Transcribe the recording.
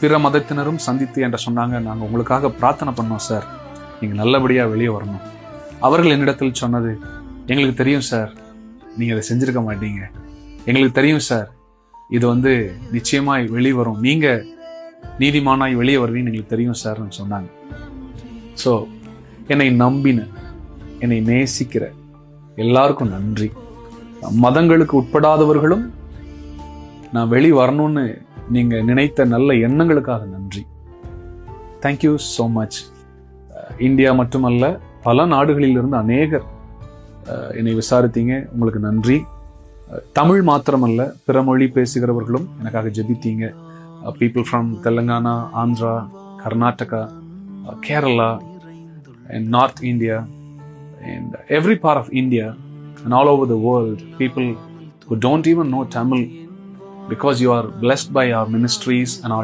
பிற மதத்தினரும் சந்தித்து என்று சொன்னாங்க. நாங்கள் உங்களுக்காக பிரார்த்தனை பண்ணோம் சார், நீங்கள் நல்லபடியாக வெளியே வரணும். அவர்கள் என்னிடத்தில் சொன்னது, எங்களுக்கு தெரியும் சார் நீங்கள் அதை செஞ்சிருக்க மாட்டீங்க, எங்களுக்கு தெரியும் சார் இது நிச்சயமாய் வெளிவரும், நீங்கள் நீதிமானாய் வெளியே வருவீங்கன்னு எங்களுக்கு தெரியும் சார்ன்னு சொன்னாங்க. ஸோ என்னை நம்பின, என்னை நேசிக்கிற எல்லாருக்கும் நன்றி. மதங்களுக்கு உட்படாதவர்களும் நான் வெளி வரணும்னு நீங்க நினைத்த நல்ல எண்ணங்களுக்காக நன்றி. Thank you so much. இந்தியா மட்டுமல்ல, பல நாடுகளில் இருந்து அநேகர் என்னை விசாரித்தீங்க, உங்களுக்கு நன்றி. தமிழ் மாத்திரமல்ல, பிற மொழி பேசுகிறவர்களும் எனக்காக ஜெபித்தீங்க. People from Telangana, Andhra, Karnataka, Kerala and North India and every part of India and all over the world, people who don't even know Tamil, because you are blessed by our ministries and our